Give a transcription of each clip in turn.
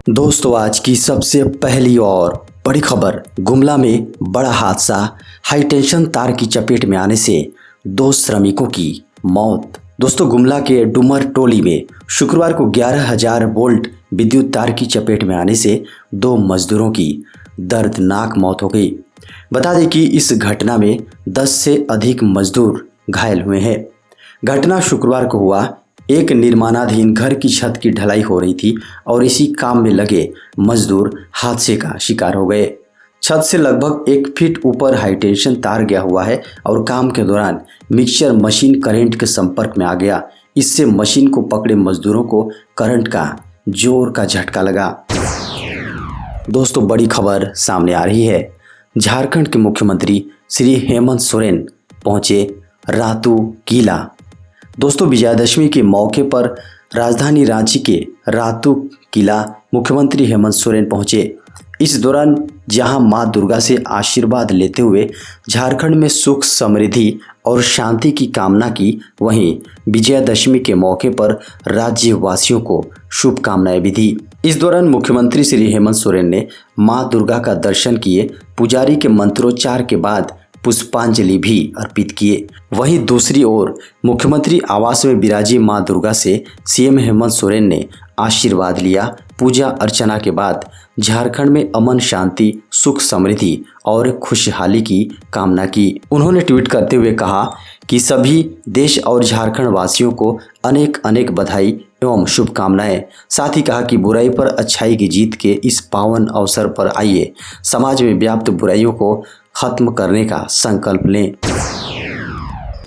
दोस्तों, आज की सबसे पहली और बड़ी खबर। गुमला में बड़ा हादसा। हाई टेंशन तार की चपेट में आने से 2 श्रमिकों की मौत। दोस्तों, गुमला के डुमर टोली में शुक्रवार को 11,000 वोल्ट विद्युत तार की चपेट में आने से 2 मजदूरों की दर्दनाक मौत हो गई। बता दें कि इस घटना में 10 से अधिक मजदूर घायल हुए हैं। घटना शुक्रवार को हुआ। एक निर्माणाधीन घर की छत की ढलाई हो रही थी और इसी काम में लगे मजदूर हादसे का शिकार हो गए। छत से लगभग 1 फीट ऊपर हाईटेंशन तार गया हुआ है और काम के दौरान मिक्सर मशीन करंट के संपर्क में आ गया। इससे मशीन को पकड़े मजदूरों को करंट का जोर का झटका लगा। दोस्तों, बड़ी खबर सामने आ रही है। झारखंड के मुख्यमंत्री श्री हेमंत सोरेन पहुंचे रातू किला। दोस्तों, विजयादशमी के मौके पर राजधानी रांची के रातू किला मुख्यमंत्री हेमंत सोरेन पहुंचे। इस दौरान जहां मां दुर्गा से आशीर्वाद लेते हुए झारखंड में सुख समृद्धि और शांति की कामना की, वहीं विजयादशमी के मौके पर राज्यवासियों को शुभकामनाएं भी दी। इस दौरान मुख्यमंत्री श्री हेमंत सोरेन ने मां दुर्गा का दर्शन किए। पुजारी के मंत्रोच्चार के बाद पुष्पांजलि भी अर्पित किए। वहीं दूसरी ओर मुख्यमंत्री आवास में विराजी मां दुर्गा से सीएम हेमंत सोरेन ने आशीर्वाद लिया। पूजा अर्चना के बाद झारखंड में अमन शांति, सुख समृद्धि और खुशहाली की कामना की। उन्होंने ट्वीट करते हुए कहा कि सभी देश और झारखंड वासियों को अनेक अनेक बधाई एवं शुभकामनाएं। साथ ही कहा कि बुराई पर अच्छाई की जीत के इस पावन अवसर पर आइए समाज में व्याप्त बुराइयों को खत्म करने का संकल्प लें।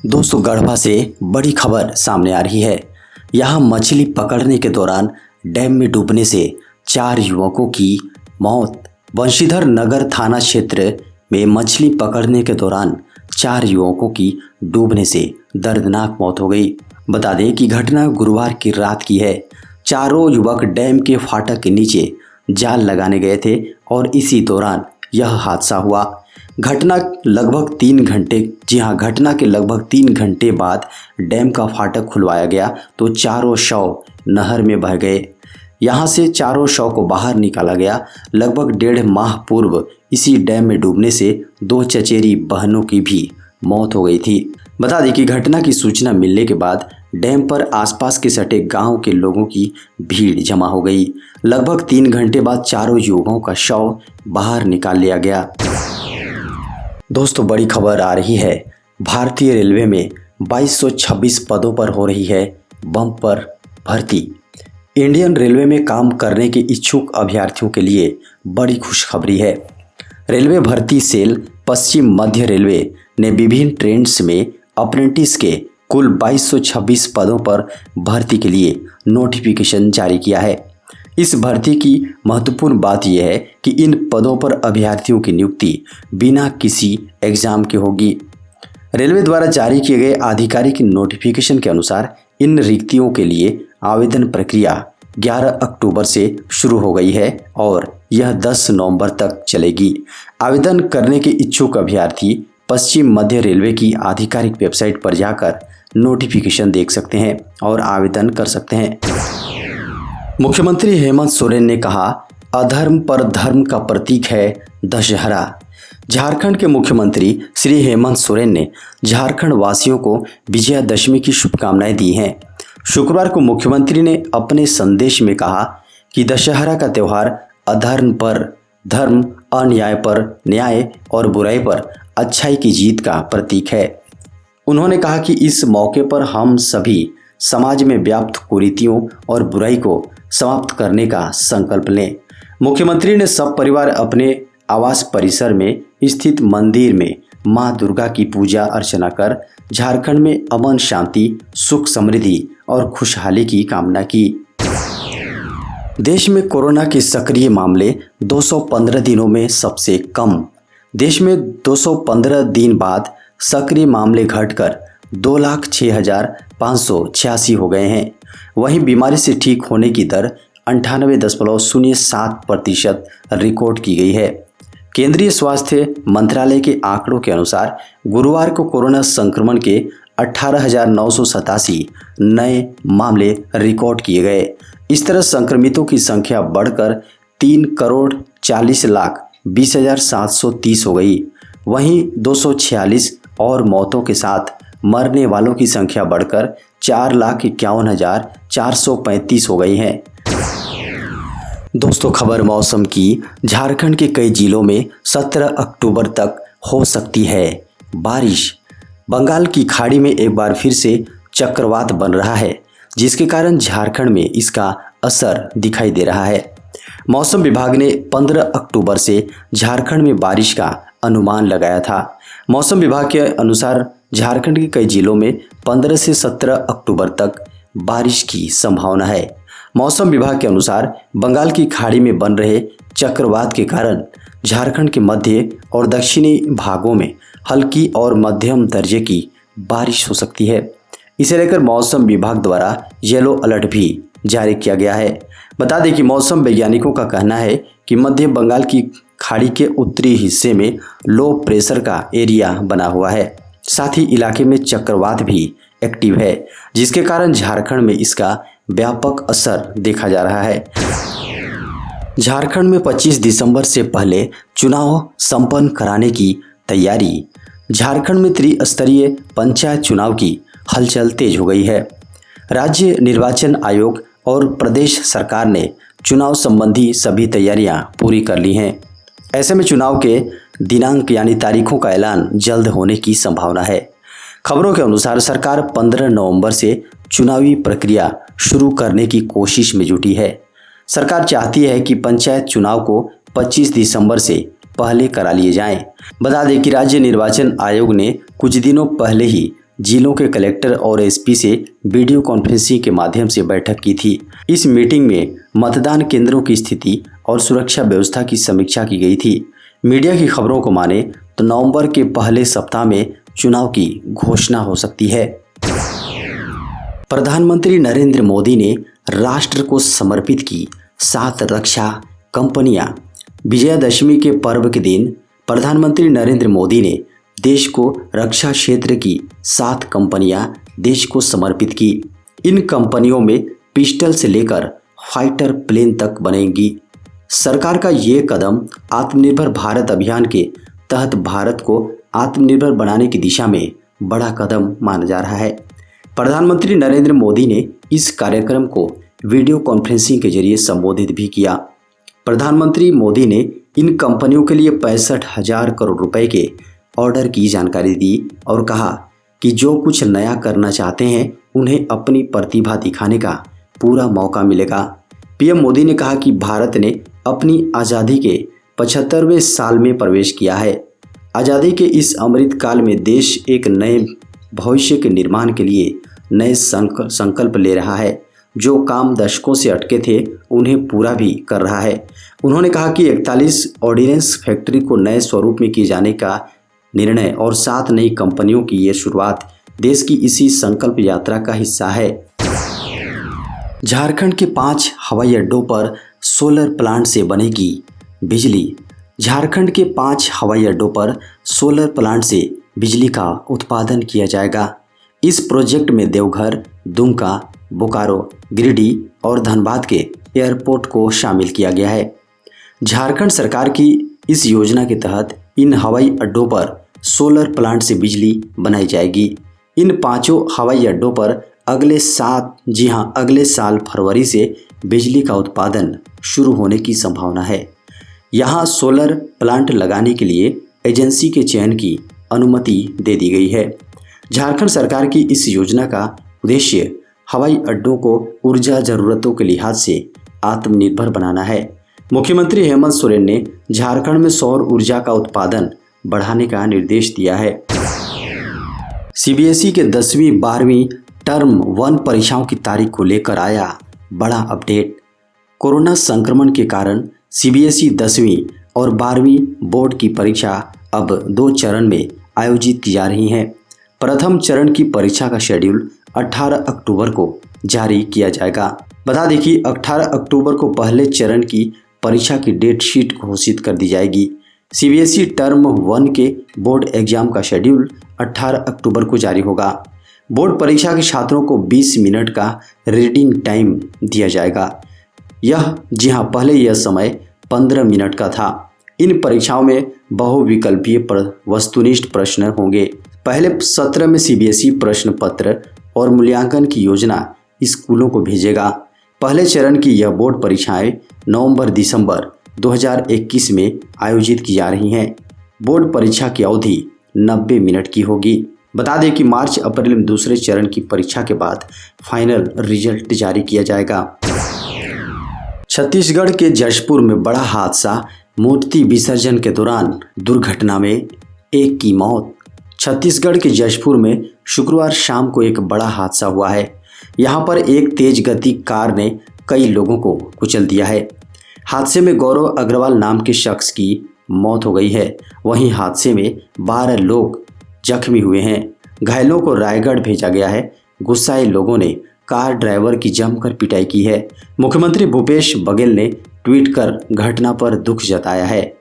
दोस्तों, गढ़वा से बड़ी खबर सामने आ रही है। यहाँ मछली पकड़ने के दौरान डैम में डूबने से 4 युवकों की मौत। बंशीधर नगर थाना क्षेत्र में मछली पकड़ने के दौरान 4 युवकों की डूबने से दर्दनाक मौत हो गई। बता दें कि घटना गुरुवार की रात की है। चारों युवक डैम के फाटक के नीचे जाल लगाने गए थे और इसी दौरान यह हादसा हुआ। घटना के लगभग 3 घंटे बाद डैम का फाटक खुलवाया गया तो चारों शव नहर में बह गए। यहां से चारों शव को बाहर निकाला गया। लगभग 1.5 माह पूर्व इसी डैम में डूबने से 2 चचेरी बहनों की भी मौत हो गई थी। बता दें कि घटना की सूचना मिलने के बाद डैम पर आसपास के सटे गांव के लोगों की भीड़ जमा हो गई। लगभग 3 घंटे बाद चारों युवकों का शव बाहर निकाल लिया गया। दोस्तों, बड़ी खबर आ रही है। भारतीय रेलवे में 2226 पदों पर हो रही है बम्पर भर्ती। इंडियन रेलवे में काम करने के इच्छुक अभ्यर्थियों के लिए बड़ी खुशखबरी है। रेलवे भर्ती सेल पश्चिम मध्य रेलवे ने विभिन्न ट्रेन्स में अप्रेंटिस के कुल 2226 पदों पर भर्ती के लिए नोटिफिकेशन जारी किया है। इस भर्ती की महत्वपूर्ण बात यह है कि इन पदों पर अभ्यर्थियों की नियुक्ति बिना किसी एग्जाम के होगी। रेलवे द्वारा जारी किए गए आधिकारिक नोटिफिकेशन के अनुसार इन रिक्तियों के लिए आवेदन प्रक्रिया 11 अक्टूबर से शुरू हो गई है और यह 10 नवंबर तक चलेगी। आवेदन करने के इच्छुक अभ्यर्थी पश्चिम मध्य रेलवे की आधिकारिक वेबसाइट पर जाकर नोटिफिकेशन देख सकते हैं और आवेदन कर सकते हैं। मुख्यमंत्री हेमंत सोरेन ने कहा, अधर्म पर धर्म का प्रतीक है दशहरा। झारखंड के मुख्यमंत्री श्री हेमंत सोरेन ने झारखंड वासियों को विजयादशमी की शुभकामनाएं दी हैं। शुक्रवार को मुख्यमंत्री ने अपने संदेश में कहा कि दशहरा का त्यौहार अधर्म पर धर्म, अन्याय पर न्याय और बुराई पर अच्छाई की जीत का प्रतीक है। उन्होंने कहा कि इस मौके पर हम सभी समाज में व्याप्त कुरीतियों और बुराई को समाप्त करने का संकल्प लें। मुख्यमंत्री ने सब परिवार अपने आवास परिसर में स्थित मंदिर में मां दुर्गा की पूजा अर्चना कर झारखंड में अमन शांति, सुख समृद्धि और खुशहाली की कामना की। देश में कोरोना के सक्रिय मामले 215 दिनों में सबसे कम। देश में 215 दिन बाद सक्रिय मामले घटकर 2,06,586 हो गए हैं। वहीं बीमारी से ठीक होने की दर 98.07% रिकॉर्ड की गई है। केंद्रीय स्वास्थ्य मंत्रालय के आंकड़ों के अनुसार गुरुवार को कोरोना संक्रमण के 18,987 नए मामले रिकॉर्ड किए गए। इस तरह संक्रमितों की संख्या बढ़कर 3,40,20,730 हो गई। वहीं 246 और मौतों के साथ मरने वालों की संख्या बढ़कर 4,51,435 हो गई है। दोस्तों खबर मौसम की, झारखंड के कई जिलों में 17 अक्टूबर तक हो सकती है बारिश। बंगाल की खाड़ी में एक बार फिर से चक्रवात बन रहा है, जिसके कारण झारखंड में इसका असर दिखाई दे रहा है। मौसम विभाग ने 15 अक्टूबर से झारखंड में बारिश का अनुमान लगाया था। मौसम विभाग के अनुसार झारखंड के कई जिलों में 15 से 17 अक्टूबर तक बारिश की संभावना है। मौसम विभाग के अनुसार बंगाल की खाड़ी में बन रहे चक्रवात के कारण झारखंड के मध्य और दक्षिणी भागों में हल्की और मध्यम दर्जे की बारिश हो सकती है। इसे लेकर मौसम विभाग द्वारा येलो अलर्ट भी जारी किया गया है। बता दें कि मौसम वैज्ञानिकों का कहना है कि मध्य बंगाल की खाड़ी के उत्तरी हिस्से में लो प्रेशर का एरिया बना हुआ है। साथ ही इलाके में चक्रवात भी एक्टिव है, जिसके कारण झारखंड में इसका व्यापक असर देखा जा रहा है। झारखंड में 25 दिसंबर से पहले चुनाव संपन्न कराने की तैयारी। झारखंड में त्रिस्तरीय पंचायत चुनाव की हलचल तेज हो गई है। राज्य निर्वाचन आयोग और प्रदेश सरकार ने चुनाव संबंधी सभी तैयारियां पूरी कर ली हैं। ऐसे में चुनाव के दिनांक यानी तारीखों का ऐलान जल्द होने की संभावना है। खबरों के अनुसार सरकार 15 नवंबर से चुनावी प्रक्रिया शुरू करने की कोशिश में जुटी है। सरकार चाहती है कि पंचायत चुनाव को 25 दिसंबर से पहले करा लिए जाएं। बता दें कि राज्य निर्वाचन आयोग ने कुछ दिनों पहले ही जिलों के कलेक्टर और एसपी से वीडियो कॉन्फ्रेंसिंग के माध्यम से बैठक की थी। इस मीटिंग में मतदान केंद्रों की स्थिति और सुरक्षा व्यवस्था की समीक्षा की गई थी। मीडिया की खबरों को माने तो नवंबर के पहले सप्ताह में चुनाव की घोषणा हो सकती है। प्रधानमंत्री नरेंद्र मोदी ने राष्ट्र को समर्पित की 7 रक्षा कंपनियां। विजयादशमी के पर्व के दिन प्रधानमंत्री नरेंद्र मोदी ने देश को रक्षा क्षेत्र की 7 कंपनियां देश को समर्पित की। इन कंपनियों में पिस्टल से लेकर फाइटर प्लेन तक बनेंगी। सरकार का ये कदम आत्मनिर्भर भारत अभियान के तहत भारत को आत्मनिर्भर बनाने की दिशा में बड़ा कदम माना जा रहा है। प्रधानमंत्री नरेंद्र मोदी ने इस कार्यक्रम को वीडियो कॉन्फ्रेंसिंग के जरिए संबोधित भी किया। प्रधानमंत्री मोदी ने इन कंपनियों के लिए 65,000 करोड़ रुपए के ऑर्डर की जानकारी दी और कहा कि जो कुछ नया करना चाहते हैं उन्हें अपनी प्रतिभा दिखाने का पूरा मौका मिलेगा। पीएम मोदी ने कहा कि भारत ने अपनी आज़ादी के 75वें साल में प्रवेश किया है। आज़ादी के इस अमृत काल में देश एक नए भविष्य के निर्माण के लिए नए संकल्प ले रहा है। जो काम दशकों से अटके थे उन्हें पूरा भी कर रहा है। उन्होंने कहा कि 41 ऑर्डिनेंस फैक्ट्री को नए स्वरूप में किए जाने का निर्णय और 7 नई कंपनियों की ये शुरुआत देश की इसी संकल्प यात्रा का हिस्सा है। झारखंड के 5 हवाई अड्डों पर सोलर प्लांट से बनेगी बिजली। झारखंड के 5 हवाई अड्डों पर सोलर प्लांट से बिजली का उत्पादन किया जाएगा। इस प्रोजेक्ट में देवघर, दुमका, बोकारो, गिरिडीह और धनबाद के एयरपोर्ट को शामिल किया गया है। झारखंड सरकार की इस योजना के तहत इन हवाई अड्डों पर सोलर प्लांट से बिजली बनाई जाएगी। इन 5 हवाई अड्डों पर अगले साल फरवरी से बिजली का उत्पादन शुरू होने की संभावना है। यहाँ सोलर प्लांट लगाने के लिए एजेंसी के चयन की अनुमति दे दी गई है। झारखंड सरकार की इस योजना का उद्देश्य हवाई अड्डों को ऊर्जा जरूरतों के लिहाज से आत्मनिर्भर बनाना है। मुख्यमंत्री हेमंत सोरेन ने झारखंड में सौर ऊर्जा का उत्पादन बढ़ाने का निर्देश दिया है। सीबीएसई के 10वीं 12वीं टर्म 1 परीक्षाओं की तारीख को लेकर आया बड़ा अपडेट। कोरोना संक्रमण के कारण सीबीएसई 10वीं और 12वीं बोर्ड की परीक्षा अब 2 चरण में आयोजित की जा रही हैं। प्रथम चरण की परीक्षा का शेड्यूल 18 अक्टूबर को जारी किया जाएगा। बता दें कि 18 अक्टूबर को पहले चरण की परीक्षा की डेट शीट घोषित कर दी जाएगी। सीबीएसई टर्म 1 के बोर्ड एग्जाम का शेड्यूल 18 अक्टूबर को जारी होगा। बोर्ड परीक्षा के छात्रों को 20 मिनट का रीडिंग टाइम दिया जाएगा। जी हाँ, पहले यह समय 15 मिनट का था। इन परीक्षाओं में बहुविकल्पीय वस्तुनिष्ठ प्रश्न होंगे। पहले सत्र में सीबीएसई प्रश्न पत्र और मूल्यांकन की योजना स्कूलों को भेजेगा। पहले चरण की यह बोर्ड परीक्षाएं नवंबर-दिसंबर 2021 में आयोजित की जा रही हैं। बोर्ड परीक्षा की अवधि 90 मिनट की होगी। बता दें कि मार्च-अप्रैल में दूसरे चरण की परीक्षा के बाद फाइनल रिजल्ट जारी किया जाएगा। छत्तीसगढ़ के जशपुर में बड़ा हादसा, मूर्ति विसर्जन के दौरान दुर्घटना में एक की मौत। छत्तीसगढ़ के जशपुर में शुक्रवार शाम को एक बड़ा हादसा हुआ है। यहां पर एक तेज गति कार ने कई लोगों को कुचल दिया है। हादसे में गौरव अग्रवाल नाम के शख्स की मौत हो गई है। वहीं हादसे में 12 लोग जख्मी हुए हैं। घायलों को रायगढ़ भेजा गया है। गुस्साए लोगों ने कार ड्राइवर की जमकर पिटाई की है। मुख्यमंत्री भूपेश बघेल ने ट्वीट कर घटना पर दुख जताया है।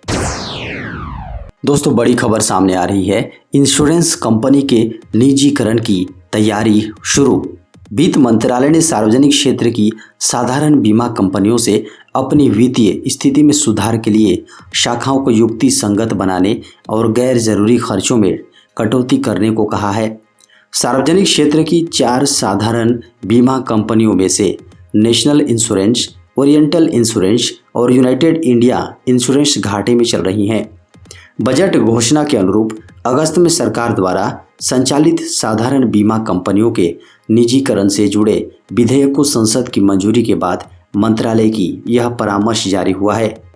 दोस्तों, बड़ी खबर सामने आ रही है। इंश्योरेंस कंपनी के निजीकरण की तैयारी शुरू। वित्त मंत्रालय ने सार्वजनिक क्षेत्र की साधारण बीमा कंपनियों से अपनी वित्तीय स्थिति में सुधार के लिए शाखाओं को युक्ति संगत बनाने और गैर जरूरी खर्चों में कटौती करने को कहा है। सार्वजनिक क्षेत्र की 4 साधारण बीमा कंपनियों में से नेशनल इंश्योरेंस, ओरिएंटल इंश्योरेंस और यूनाइटेड इंडिया इंश्योरेंस घाटे में चल रही हैं। बजट घोषणा के अनुरूप अगस्त में सरकार द्वारा संचालित साधारण बीमा कंपनियों के निजीकरण से जुड़े विधेयक को संसद की मंजूरी के बाद मंत्रालय की यह परामर्श जारी हुआ है।